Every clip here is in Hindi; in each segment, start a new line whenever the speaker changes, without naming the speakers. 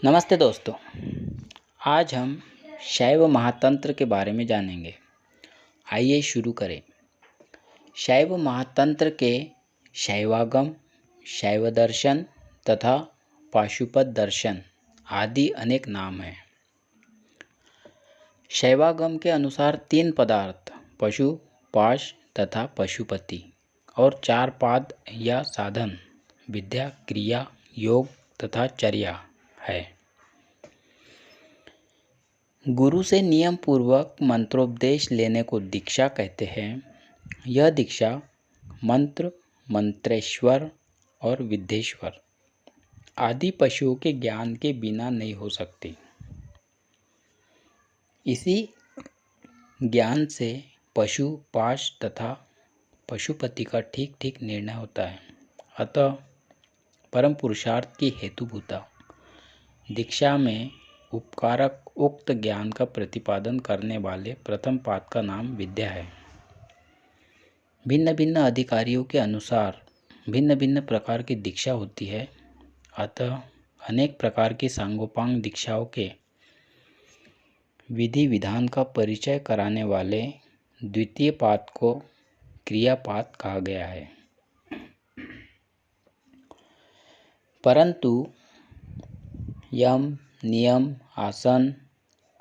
नमस्ते दोस्तों। आज हम शैव महातंत्र के बारे में जानेंगे। आइए शुरू करें। शैव महातंत्र के शैवागम, शैव दर्शन तथा पाशुपत दर्शन आदि अनेक नाम हैं। शैवागम के अनुसार 3 पदार्थ पशु, पाश तथा पशुपति और 4 पाद या साधन विद्या, क्रिया, योग तथा चर्या है। गुरु से नियम पूर्वक मंत्रोपदेश लेने को दीक्षा कहते हैं। यह दीक्षा मंत्र, मंत्रेश्वर और विद्येश्वर आदि पशुओं के ज्ञान के बिना नहीं हो सकती। इसी ज्ञान से पशु, पाश तथा पशुपति का ठीक ठीक निर्णय होता है। अतः परम पुरुषार्थ की हेतुभूता दीक्षा में उपकारक उक्त ज्ञान का प्रतिपादन करने वाले प्रथम पाद का नाम विद्या है। भिन्न भिन्न अधिकारियों के अनुसार भिन्न भिन्न प्रकार की दीक्षा होती है। अतः अनेक प्रकार की सांगोपांग दीक्षाओं के विधि विधान का परिचय कराने वाले द्वितीय पाद को क्रियापाद कहा गया है। परंतु यम, नियम, आसन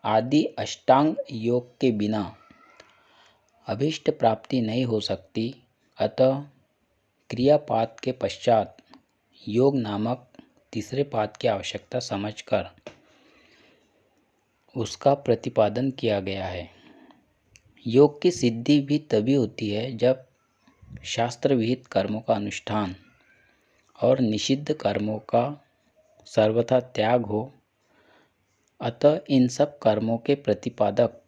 आदि अष्टांग योग के बिना अभीष्ट प्राप्ति नहीं हो सकती। अतः क्रियापाद के पश्चात योग नामक तीसरे पाद की आवश्यकता समझकर उसका प्रतिपादन किया गया है। योग की सिद्धि भी तभी होती है जब शास्त्र विहित कर्मों का अनुष्ठान और निषिद्ध कर्मों का सर्वथा त्याग हो। अतः इन सब कर्मों के प्रतिपादक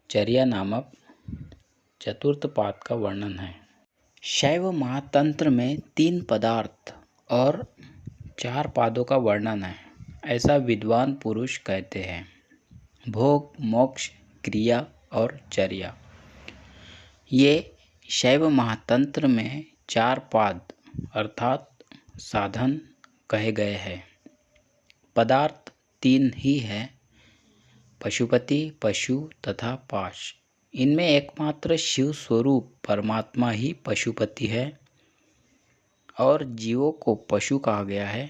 चर्या नामक चतुर्थ पाद का वर्णन है। शैव महातंत्र में 3 पदार्थ और 4 पादों का वर्णन है, ऐसा विद्वान पुरुष कहते हैं। भोग, मोक्ष, क्रिया और चर्या ये शैव महातंत्र में 4 पाद अर्थात साधन कहे गए हैं। पदार्थ 3 ही है, पशुपति, पशु तथा पाश। इनमें एकमात्र शिव स्वरूप परमात्मा ही पशुपति है और जीवों को पशु कहा गया है।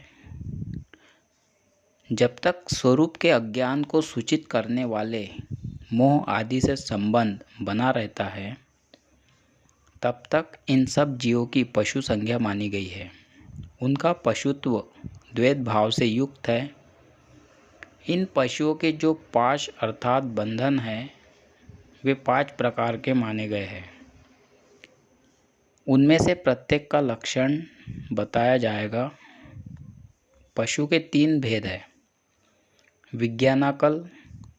जब तक स्वरूप के अज्ञान को सूचित करने वाले मोह आदि से संबंध बना रहता है, तब तक इन सब जीवों की पशु संज्ञा मानी गई है। उनका पशुत्व द्वैत भाव से युक्त है। इन पशुओं के जो पाश अर्थात बंधन है वे 5 प्रकार के माने गए हैं। उनमें से प्रत्येक का लक्षण बताया जाएगा। पशु के 3 भेद है, विज्ञानाकल,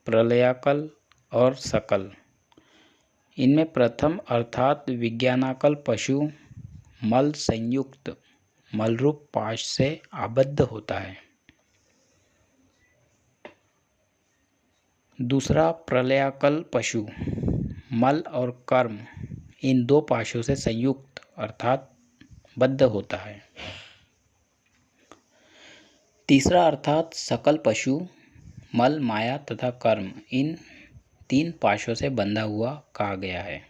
प्रलयाकल और सकल। इनमें प्रथम अर्थात विज्ञानाकल पशु मल संयुक्त मलरूप पाश से आबद्ध होता है। दूसरा प्रलयाकल पशु मल और कर्म इन 2 पाशों से संयुक्त अर्थात बद्ध होता है। तीसरा अर्थात सकल पशु मल, माया तथा कर्म इन 3 पाशों से बंधा हुआ कहा गया है।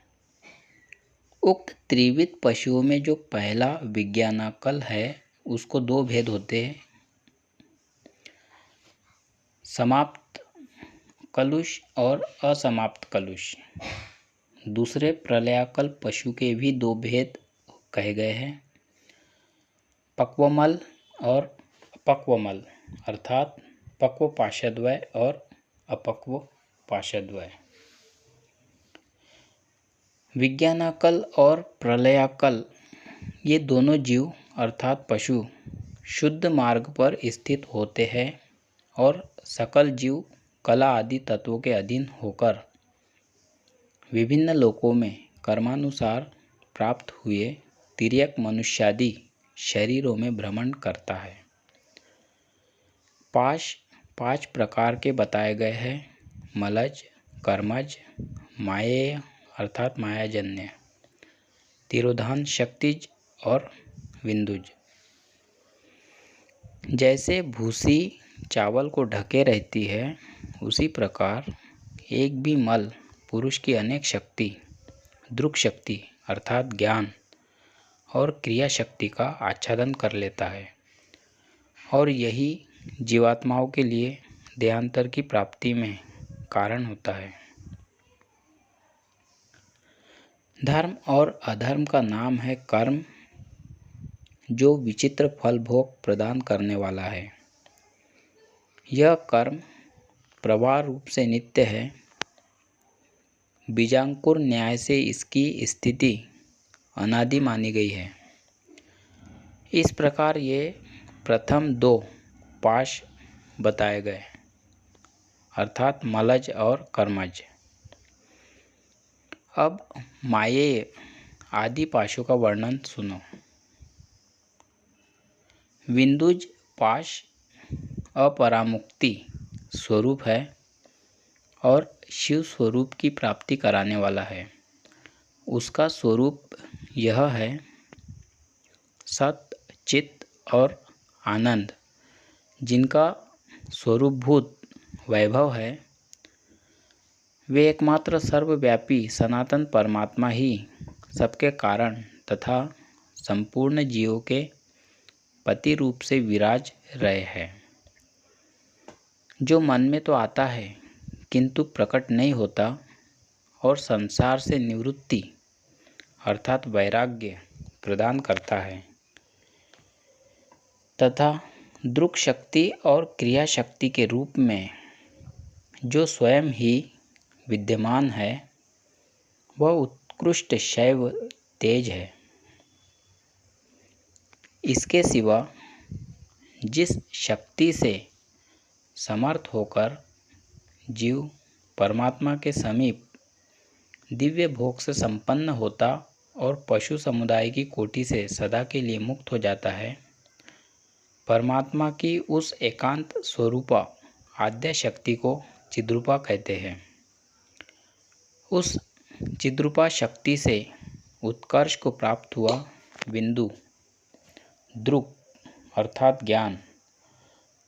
उक्त त्रिविध पशुओं में जो पहला विज्ञानाकल है उसको 2 भेद होते हैं, समाप्त कलुष और असमाप्त कलुष। दूसरे प्रलयाकल पशु के भी 2 भेद कहे गए हैं, पक्वमल और अपक्वमल अर्थात पक्व पाशद्वय और अपक्व पाशद्वय। विज्ञानाकल और प्रलयाकल ये दोनों जीव अर्थात पशु शुद्ध मार्ग पर स्थित होते हैं और सकल जीव कला आदि तत्वों के अधीन होकर विभिन्न लोकों में कर्मानुसार प्राप्त हुए तिर्यक मनुष्यादि शरीरों में भ्रमण करता है। पाश 5 प्रकार के बताए गए हैं, मलज, कर्मज, मायेय अर्थात मायाजन्य, तिरोधान, शक्तिज और विंदुज। जैसे भूसी, चावल को ढके रहती है, उसी प्रकार एक भी मल पुरुष की अनेक शक्ति, दृक् शक्ति अर्थात ज्ञान और क्रिया शक्ति का आच्छादन कर लेता है और यही जीवात्माओं के लिए देहांतर की प्राप्ति में कारण होता है। धर्म और अधर्म का नाम है कर्म, जो विचित्र फल भोग प्रदान करने वाला है। यह कर्म प्रवाह रूप से नित्य है। बीजांकुर न्याय से इसकी स्थिति अनादि मानी गई है। इस प्रकार ये प्रथम दो पाश बताए गए, अर्थात मलज और कर्मज। अब मायेय आदि पाशों का वर्णन सुनो। विंदुज पाश अपरामुक्ति स्वरूप है और शिव स्वरूप की प्राप्ति कराने वाला है। उसका स्वरूप यह है, सत, चित्त और आनंद, जिनका स्वरूपभूत वैभव है। वे एकमात्र सर्वव्यापी सनातन परमात्मा ही सबके कारण तथा संपूर्ण जीवों के पति रूप से विराज रहे हैं, जो मन में तो आता है किंतु प्रकट नहीं होता और संसार से निवृत्ति अर्थात वैराग्य प्रदान करता है तथा दृक् शक्ति और क्रिया शक्ति के रूप में जो स्वयं ही विद्यमान है, वह उत्कृष्ट शैव तेज है। इसके सिवा जिस शक्ति से समर्थ होकर जीव परमात्मा के समीप दिव्य भोग से संपन्न होता और पशु समुदाय की कोटि से सदा के लिए मुक्त हो जाता है, परमात्मा की उस एकांत स्वरूपा आद्य शक्ति को चिद्रूपा कहते हैं। उस चिद्रूपा शक्ति से उत्कर्ष को प्राप्त हुआ बिंदु दृक् अर्थात ज्ञान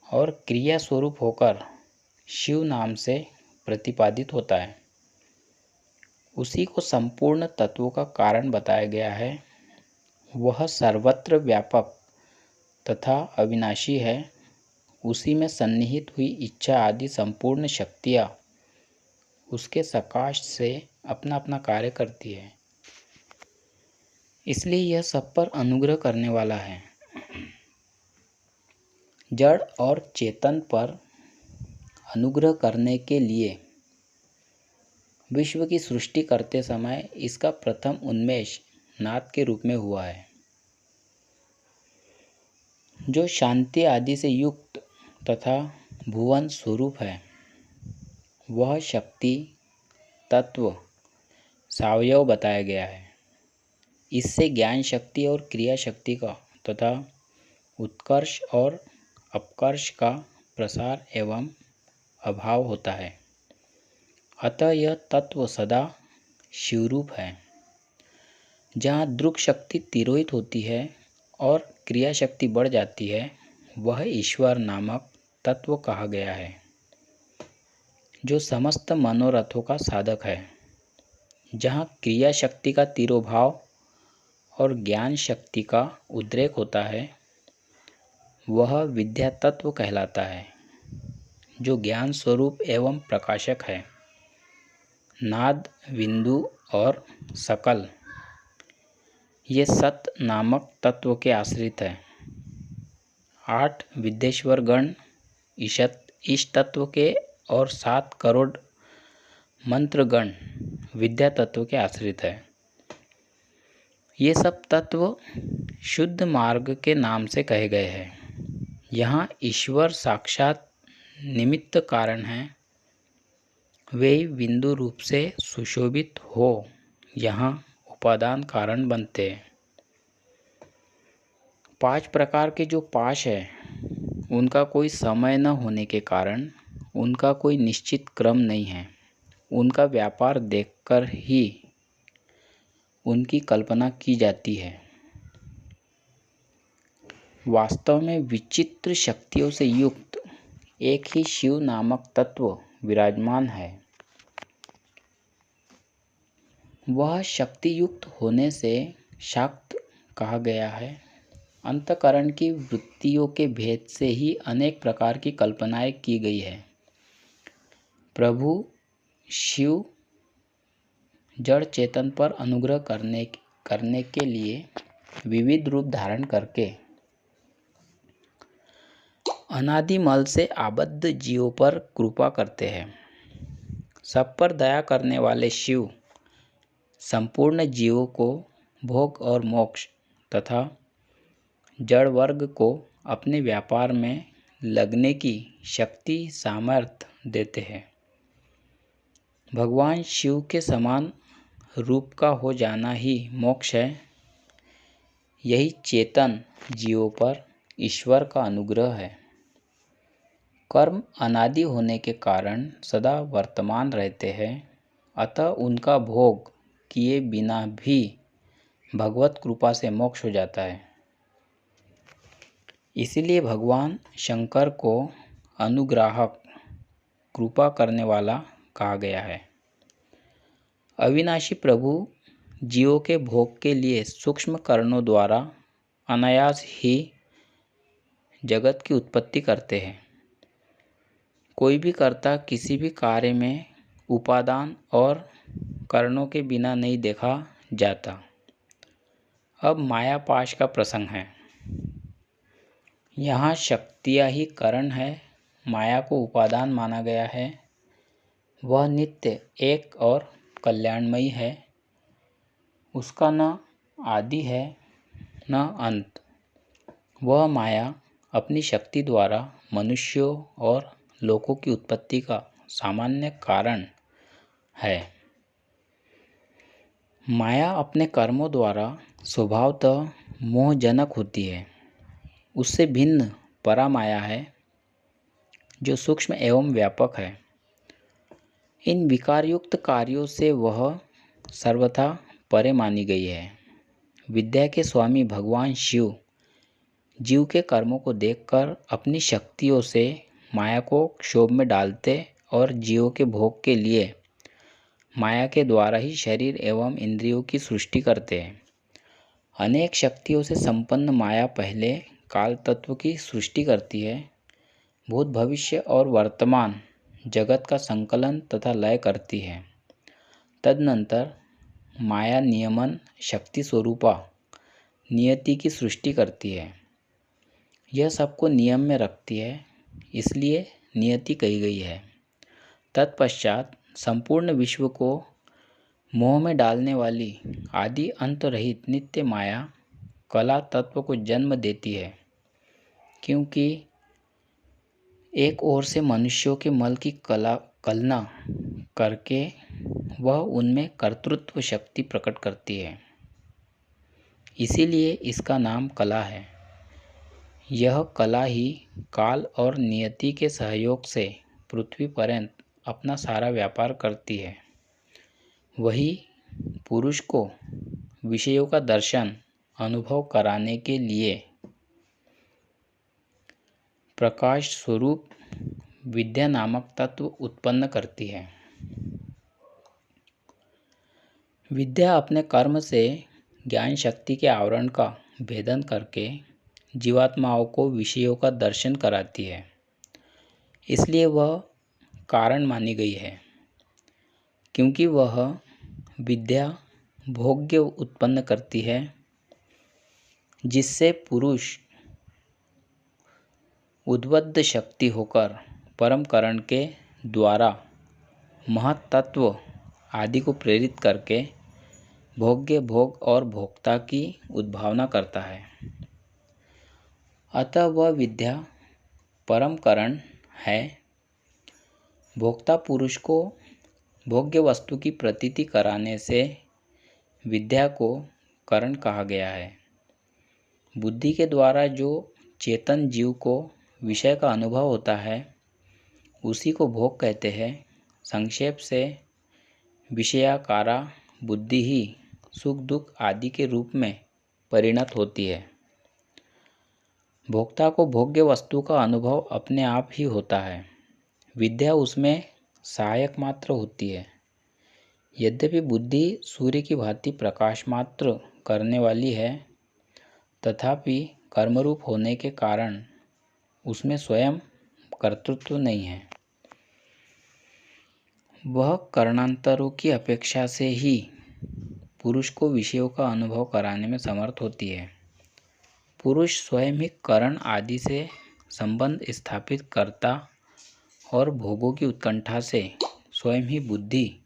और क्रिया स्वरूप होकर शिव नाम से प्रतिपादित होता है। उसी को संपूर्ण तत्वों का कारण बताया गया है। वह सर्वत्र व्यापक तथा अविनाशी है। उसी में सन्निहित हुई इच्छा आदि संपूर्ण शक्तियाँ उसके सकाश से अपना अपना कार्य करती है, इसलिए यह सब पर अनुग्रह करने वाला है। जड़ और चेतन पर अनुग्रह करने के लिए विश्व की सृष्टि करते समय इसका प्रथम उन्मेष नाद के रूप में हुआ है, जो शांति आदि से युक्त तथा भुवन स्वरूप है। वह शक्ति तत्व सावयव बताया गया है। इससे ज्ञान शक्ति और क्रिया शक्ति का तथा उत्कर्ष और अपकर्ष का प्रसार एवं अभाव होता है। अतः यह तत्व सदा शिवरूप है। जहाँ दृक् शक्ति तिरोहित होती है और क्रिया शक्ति बढ़ जाती है, वह ईश्वर नामक तत्व कहा गया है, जो समस्त मनोरथों का साधक है। जहाँ क्रिया शक्ति का तिरोभाव और ज्ञान शक्ति का उद्रेक होता है, वह विद्या तत्व कहलाता है, जो ज्ञान स्वरूप एवं प्रकाशक है। नाद, बिंदु और सकल ये सत नामक तत्व के आश्रित है। 8 विद्येश्वर गण इस तत्व के और 7 करोड़ मंत्रगण विद्या तत्व के आश्रित है। ये सब तत्व शुद्ध मार्ग के नाम से कहे गए हैं। यहाँ ईश्वर साक्षात निमित्त कारण है। वे बिंदु रूप से सुशोभित हो यहाँ उपादान कारण बनते हैं। 5 प्रकार के जो पाश है, उनका कोई समय न होने के कारण उनका कोई निश्चित क्रम नहीं है। उनका व्यापार देखकर ही उनकी कल्पना की जाती है। वास्तव में विचित्र शक्तियों से युक्त एक ही शिव नामक तत्व विराजमान है। वह शक्ति युक्त होने से शाक्त कहा गया है। अंतःकरण की वृत्तियों के भेद से ही अनेक प्रकार की कल्पनाएं की गई है। प्रभु शिव जड़ चेतन पर अनुग्रह करने के लिए विविध रूप धारण करके अनादिमल से आबद्ध जीवों पर कृपा करते हैं। सब पर दया करने वाले शिव संपूर्ण जीवों को भोग और मोक्ष तथा जड़ वर्ग को अपने व्यापार में लगने की शक्ति सामर्थ्य देते हैं। भगवान शिव के समान रूप का हो जाना ही मोक्ष है। यही चेतन जीवों पर ईश्वर का अनुग्रह है। कर्म अनादि होने के कारण सदा वर्तमान रहते हैं, अतः उनका भोग किए बिना भी भगवत कृपा से मोक्ष हो जाता है। इसीलिए भगवान शंकर को अनुग्राहक, कृपा करने वाला कहा गया है। अविनाशी प्रभु जीवों के भोग के लिए सूक्ष्म करणों द्वारा अनायास ही जगत की उत्पत्ति करते हैं। कोई भी कर्ता किसी भी कार्य में उपादान और करणों के बिना नहीं देखा जाता। अब माया पाश का प्रसंग है। यहाँ शक्तियाँ ही कारण है। माया को उपादान माना गया है। वह नित्य एक और कल्याणमयी है। उसका न आदि है न अंत। वह माया अपनी शक्ति द्वारा मनुष्यों और लोकों की उत्पत्ति का सामान्य कारण है। माया अपने कर्मों द्वारा स्वभावतः मोहजनक होती है। उससे भिन्न परा माया है जो सूक्ष्म एवं व्यापक है। इन विकारयुक्त कार्यों से वह सर्वथा परे मानी गई है। विद्या के स्वामी भगवान शिव जीव के कर्मों को देखकर अपनी शक्तियों से माया को क्षोभ में डालते और जीवों के भोग के लिए माया के द्वारा ही शरीर एवं इंद्रियों की सृष्टि करते हैं। अनेक शक्तियों से संपन्न माया पहले काल तत्व की सृष्टि करती है। भूत, भविष्य और वर्तमान जगत का संकलन तथा लय करती है। तदनंतर माया नियमन शक्ति स्वरूपा नियति की सृष्टि करती है। यह सबको नियम में रखती है, इसलिए नियति कही गई है। तत्पश्चात संपूर्ण विश्व को मोह में डालने वाली आदि अंत रहित नित्य माया कला तत्व को जन्म देती है, क्योंकि एक ओर से मनुष्यों के मल की कलना करके वह उनमें कर्तृत्व शक्ति प्रकट करती है। इसीलिए इसका नाम कला है। यह कला ही काल और नियति के सहयोग से पृथ्वी पर्यंत अपना सारा व्यापार करती है। वही पुरुष को विषयों का दर्शन अनुभव कराने के लिए प्रकाश स्वरूप विद्या नामक तत्व उत्पन्न करती है। विद्या अपने कर्म से ज्ञान शक्ति के आवरण का भेदन करके जीवात्माओं को विषयों का दर्शन कराती है। इसलिए वह कारण मानी गई है, क्योंकि वह विद्या भोग्य उत्पन्न करती है, जिससे पुरुष उद्बुद्ध शक्ति होकर परम करण के द्वारा महत तत्व आदि को प्रेरित करके भोग्य भोग और भोक्ता की उद्भावना करता है। अतः वह विद्या परम करण है। भोक्ता पुरुष को भोग्य वस्तु की प्रतीति कराने से विद्या को करण कहा गया है। बुद्धि के द्वारा जो चेतन जीव को विषय का अनुभव होता है, उसी को भोग कहते हैं। संक्षेप से विषयाकारा बुद्धि ही सुख दुख आदि के रूप में परिणत होती है। भोक्ता को भोग्य वस्तु का अनुभव अपने आप ही होता है। विद्या उसमें सहायक मात्र होती है। यद्यपि बुद्धि सूर्य की भांति प्रकाश मात्र करने वाली है, तथापि कर्मरूप होने के कारण उसमें स्वयं कर्तृत्व नहीं है। वह कर्णांतरों की अपेक्षा से ही पुरुष को विषयों का अनुभव कराने में समर्थ होती है। पुरुष स्वयं ही करण आदि से संबंध स्थापित करता और भोगों की उत्कंठा से स्वयं ही बुद्धि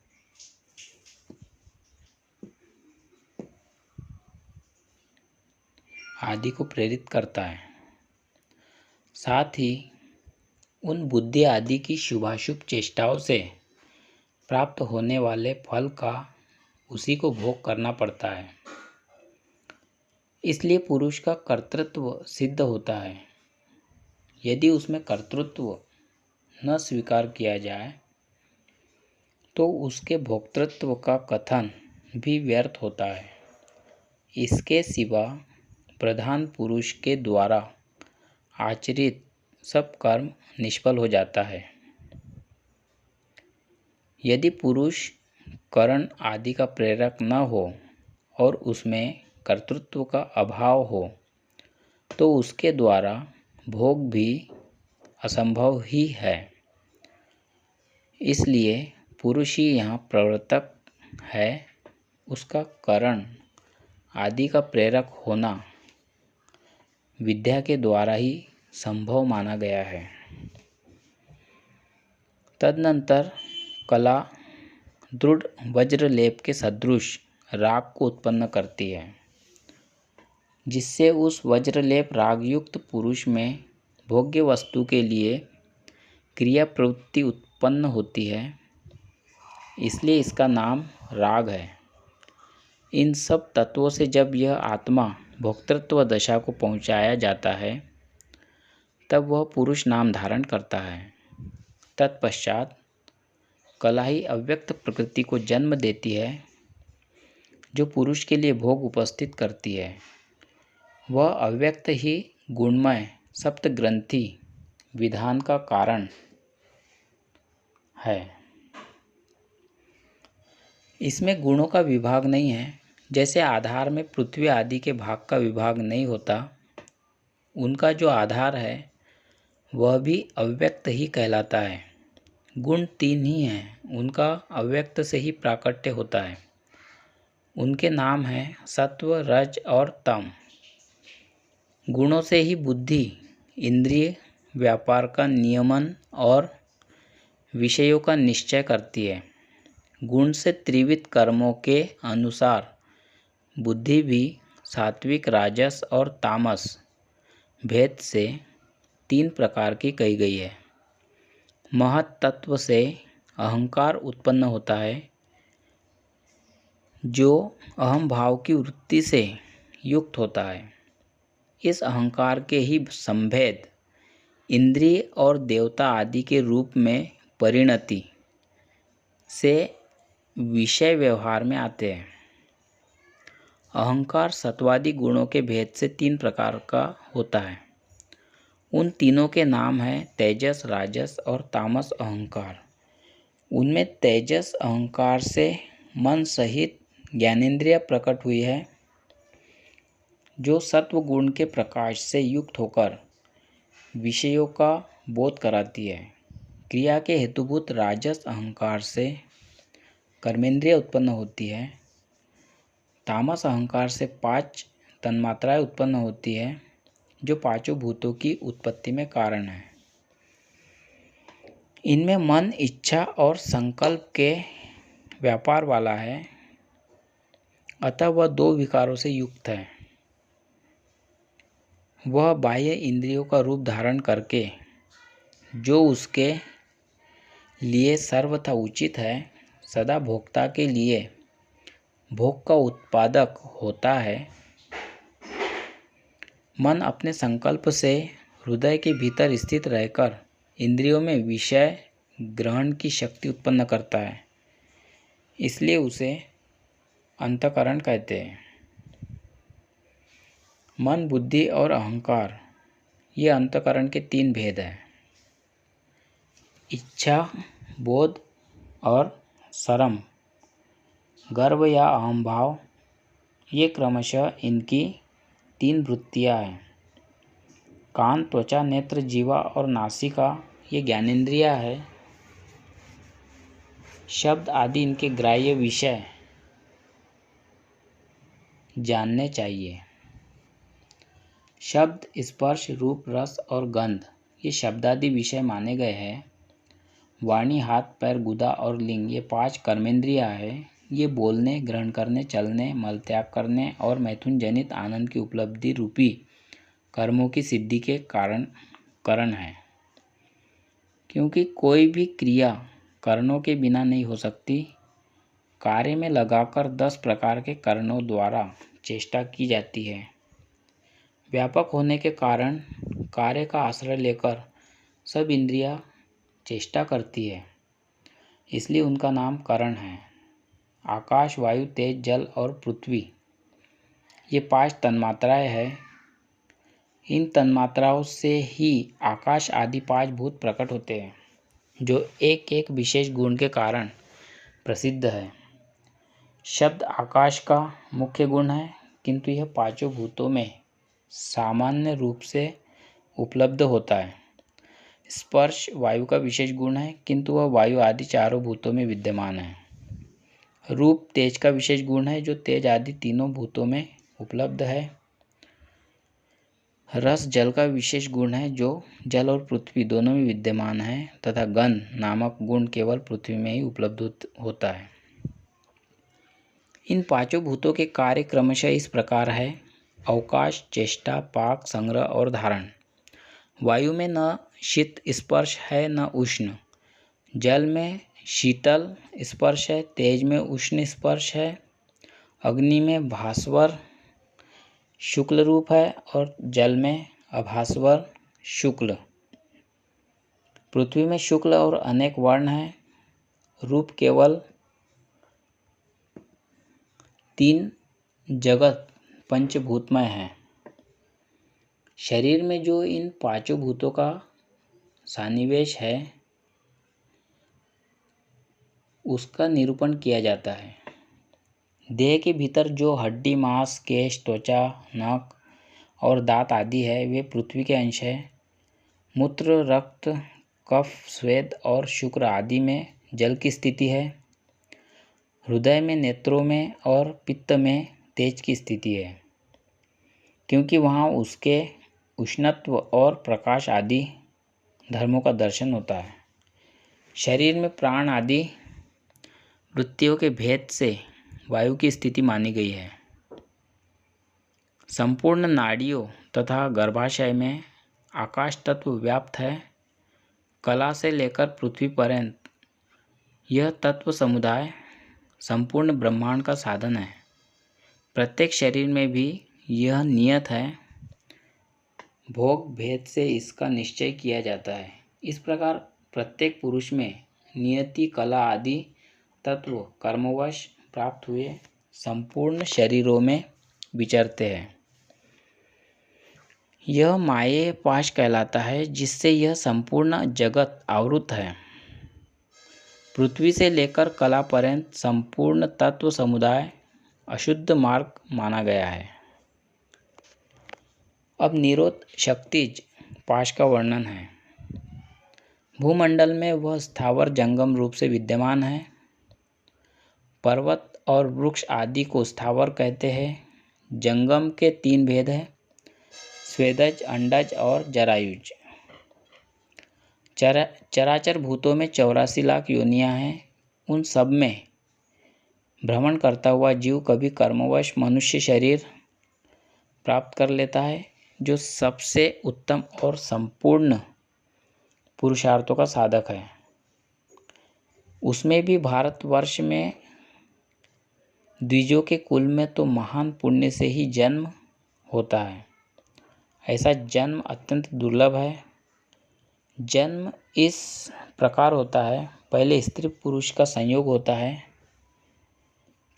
आदि को प्रेरित करता है। साथ ही उन बुद्धि आदि की शुभाशुभ चेष्टाओं से प्राप्त होने वाले फल का उसी को भोग करना पड़ता है। इसलिए पुरुष का कर्तृत्व सिद्ध होता है। यदि उसमें कर्तृत्व न स्वीकार किया जाए तो उसके भोक्तृत्व का कथन भी व्यर्थ होता है। इसके सिवा प्रधान पुरुष के द्वारा आचरित सब कर्म निष्फल हो जाता है। यदि पुरुष करण आदि का प्रेरक न हो और उसमें कर्तृत्व का अभाव हो तो उसके द्वारा भोग भी असंभव ही है। इसलिए पुरुष ही यहाँ प्रवर्तक है। उसका करण आदि का प्रेरक होना विद्या के द्वारा ही संभव माना गया है। तदनंतर कला दृढ़ वज्रलेप के सदृश राग को उत्पन्न करती है, जिससे उस वज्रलेप रागयुक्त पुरुष में भोग्य वस्तु के लिए क्रिया प्रवृत्ति उत्पन्न होती है। इसलिए इसका नाम राग है। इन सब तत्वों से जब यह आत्मा भोक्तृत्व दशा को पहुँचाया जाता है तब वह पुरुष नाम धारण करता है। तत्पश्चात कला ही अव्यक्त प्रकृति को जन्म देती है, जो पुरुष के लिए भोग उपस्थित करती है। वह अव्यक्त ही गुणमय सप्त ग्रंथि विधान का कारण है। इसमें गुणों का विभाग नहीं है। जैसे आधार में पृथ्वी आदि के भाग का विभाग नहीं होता, उनका जो आधार है वह भी अव्यक्त ही कहलाता है। गुण तीन ही हैं, उनका अव्यक्त से ही प्राकट्य होता है। उनके नाम हैं सत्व, रज और तम। गुणों से ही बुद्धि इंद्रिय व्यापार का नियमन और विषयों का निश्चय करती है। गुण से त्रिविध कर्मों के अनुसार बुद्धि भी सात्विक, राजस और तामस भेद से तीन प्रकार की कही गई है। महत तत्व से अहंकार उत्पन्न होता है, जो अहम भाव की वृत्ति से युक्त होता है। इस अहंकार के ही संभेद इंद्रिय और देवता आदि के रूप में परिणति से विषय व्यवहार में आते हैं। अहंकार सत्वादि गुणों के भेद से तीन प्रकार का होता है। उन तीनों के नाम हैं तेजस, राजस और तामस अहंकार। उनमें तेजस अहंकार से मन सहित ज्ञानेंद्रिय प्रकट हुई है, जो सत्व गुण के प्रकाश से युक्त होकर विषयों का बोध कराती है। क्रिया के हेतुभूत राजस अहंकार से कर्मेंद्रिय उत्पन्न होती है। तामस अहंकार से 5 तन्मात्राएं उत्पन्न होती है, जो पांचों भूतों की उत्पत्ति में कारण है। इनमें मन इच्छा और संकल्प के व्यापार वाला है, अतः वह 2 विकारों से युक्त है। वह बाह्य इंद्रियों का रूप धारण करके जो उसके लिए सर्वथा उचित है, सदा भोक्ता के लिए भोग का उत्पादक होता है। मन अपने संकल्प से हृदय के भीतर स्थित रहकर इंद्रियों में विषय ग्रहण की शक्ति उत्पन्न करता है, इसलिए उसे अंतःकरण कहते हैं। मन, बुद्धि और अहंकार ये अंतःकरण के 3 भेद हैं: इच्छा, बोध और सरम, गर्व या अहंभाव। ये क्रमशः इनकी 3 वृत्तियाँ हैं। कान, त्वचा, नेत्र, जीवा और नासिका ये ज्ञानेंद्रियाँ है। शब्द आदि इनके ग्राह्य विषय जानने चाहिए। शब्द, स्पर्श, रूप, रस और गंध ये शब्दादि विषय माने गए हैं। वाणी, हाथ, पैर, गुदा और लिंग ये 5 कर्मेंद्रियाँ हैं। ये बोलने, ग्रहण करने, चलने, मल त्याग करने और मैथुन जनित आनंद की उपलब्धि रूपी कर्मों की सिद्धि के कारण है। क्योंकि कोई भी क्रिया करणों के बिना नहीं हो सकती। कार्य में लगाकर 10 प्रकार के करणों द्वारा चेष्टा की जाती है। व्यापक होने के कारण कार्य का आश्रय लेकर सब इंद्रियां चेष्टा करती है, इसलिए उनका नाम करण है। आकाश, वायु, तेज, जल और पृथ्वी ये 5 तन्मात्राएं हैं। इन तन्मात्राओं से ही आकाश आदि 5 भूत प्रकट होते हैं, जो एक एक विशेष गुण के कारण प्रसिद्ध है। शब्द आकाश का मुख्य गुण है, किंतु यह 5 भूतों में सामान्य रूप से उपलब्ध होता है। स्पर्श वायु का विशेष गुण है, किंतु वह वायु आदि 4 भूतों में विद्यमान है। रूप तेज का विशेष गुण है, जो तेज आदि 3 भूतों में उपलब्ध है। रस जल का विशेष गुण है, जो जल और पृथ्वी दोनों में विद्यमान है, तथा गंध नामक गुण केवल पृथ्वी में ही उपलब्ध होता है। इन 5 भूतों के कार्य क्रमशः इस प्रकार है: अवकाश, चेष्टा, पाक, संग्रह और धारण। वायु में न शीत स्पर्श है न उष्ण, जल में शीतल स्पर्श है, तेज में उष्ण स्पर्श है, अग्नि में भास्वर शुक्ल रूप है और जल में अभास्वर शुक्ल। पृथ्वी में शुक्ल और अनेक वर्ण है। रूप केवल 3 जगत पंचभूतमय है। शरीर में जो इन 5 भूतों का सन्निवेश है उसका निरूपण किया जाता है। देह के भीतर जो हड्डी, मांस, केश, त्वचा, नख और दांत आदि है वे पृथ्वी के अंश है। मूत्र, रक्त, कफ, स्वेद और शुक्र आदि में जल की स्थिति है। हृदय में, नेत्रों में और पित्त में तेज की स्थिति है, क्योंकि वहाँ उसके उष्णत्व और प्रकाश आदि धर्मों का दर्शन होता है। शरीर में प्राण आदि वृत्तियों के भेद से वायु की स्थिति मानी गई है। संपूर्ण नाड़ियों तथा गर्भाशय में आकाश तत्व व्याप्त है। कला से लेकर पृथ्वी पर्यंत यह तत्व समुदाय संपूर्ण ब्रह्मांड का साधन है। प्रत्येक शरीर में भी यह नियत है। भोग भेद से इसका निश्चय किया जाता है। इस प्रकार प्रत्येक पुरुष में नियति, कला आदि तत्व कर्मवश प्राप्त हुए संपूर्ण शरीरों में विचरते हैं। यह माये पाश कहलाता है, जिससे यह संपूर्ण जगत आवृत है। पृथ्वी से लेकर कला पर्यंत संपूर्ण तत्व समुदाय अशुद्ध मार्ग माना गया है। अब निरोध शक्तिज पाश का वर्णन है। भूमंडल में वह स्थावर जंगम रूप से विद्यमान है। पर्वत और वृक्ष आदि को स्थावर कहते हैं। जंगम के 3 भेद हैं: स्वेदज, अंडज और जरायुज। चराचर भूतों में 84 लाख योनियां हैं। उन सब में भ्रमण करता हुआ जीव कभी कर्मवश मनुष्य शरीर प्राप्त कर लेता है, जो सबसे उत्तम और संपूर्ण पुरुषार्थों का साधक है। उसमें भी भारतवर्ष में द्विजों के कुल में तो महान पुण्य से ही जन्म होता है। ऐसा जन्म अत्यंत दुर्लभ है। जन्म इस प्रकार होता है: पहले स्त्री पुरुष का संयोग होता है,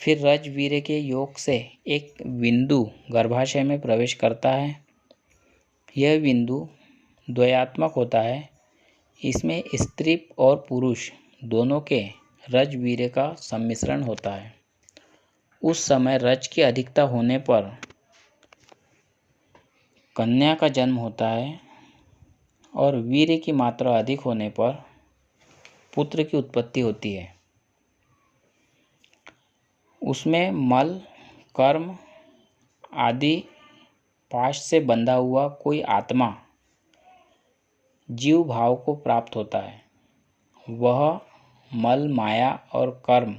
फिर रज वीर्य के योग से एक बिंदु गर्भाशय में प्रवेश करता है। यह बिंदु द्वयात्मक होता है। इसमें स्त्री और पुरुष दोनों के रज वीर्य का सम्मिश्रण होता है। उस समय रज की अधिकता होने पर कन्या का जन्म होता है और वीर्य की मात्रा अधिक होने पर पुत्र की उत्पत्ति होती है। उसमें मल, कर्म आदि पाश से बंधा हुआ कोई आत्मा जीव भाव को प्राप्त होता है। वह मल, माया और कर्म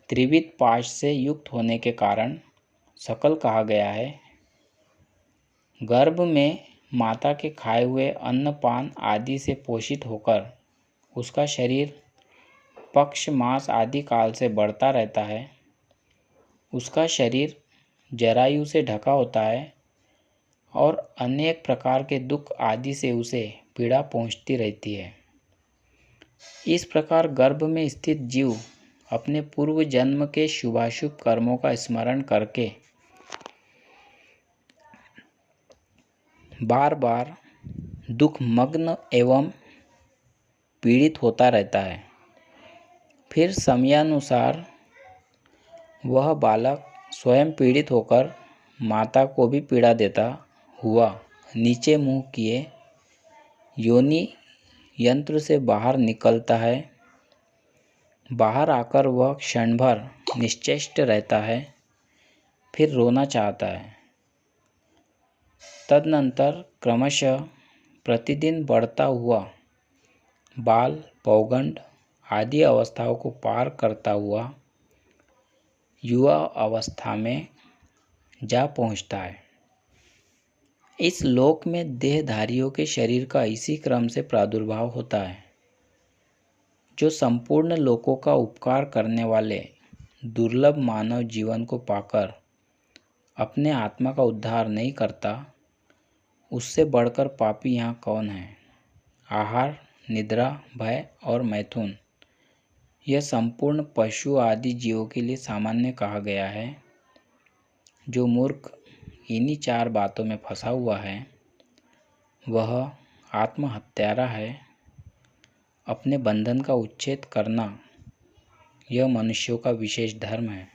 त्रिविध पाश से युक्त होने के कारण सकल कहा गया है। गर्भ में माता के खाए हुए अन्न पान आदि से पोषित होकर उसका शरीर पक्ष, मास आदि काल से बढ़ता रहता है। उसका शरीर जरायु से ढका होता है और अनेक प्रकार के दुख आदि से उसे पीड़ा पहुंचती रहती है। इस प्रकार गर्भ में स्थित जीव अपने पूर्व जन्म के शुभाशुभ कर्मों का स्मरण करके बार बार दुखमग्न एवं पीड़ित होता रहता है। फिर समयानुसार वह बालक स्वयं पीड़ित होकर माता को भी पीड़ा देता हुआ नीचे मुंह किए योनि यंत्र से बाहर निकलता है। बाहर आकर वह क्षण भर निश्चेष्ट रहता है, फिर रोना चाहता है। तदनंतर क्रमशः प्रतिदिन बढ़ता हुआ बाल, पौगंड आदि अवस्थाओं को पार करता हुआ युवा अवस्था में जा पहुंचता है। इस लोक में देहधारियों के शरीर का इसी क्रम से प्रादुर्भाव होता है। जो संपूर्ण लोकों का उपकार करने वाले दुर्लभ मानव जीवन को पाकर अपने आत्मा का उद्धार नहीं करता, उससे बढ़कर पापी यहाँ कौन है। आहार, निद्रा, भय और मैथुन यह संपूर्ण पशु आदि जीवों के लिए सामान्य कहा गया है। जो मूर्ख इन्हीं 4 बातों में फंसा हुआ है वह आत्महत्यारा है। अपने बंधन का उच्छेद करना यह मनुष्यों का विशेष धर्म है।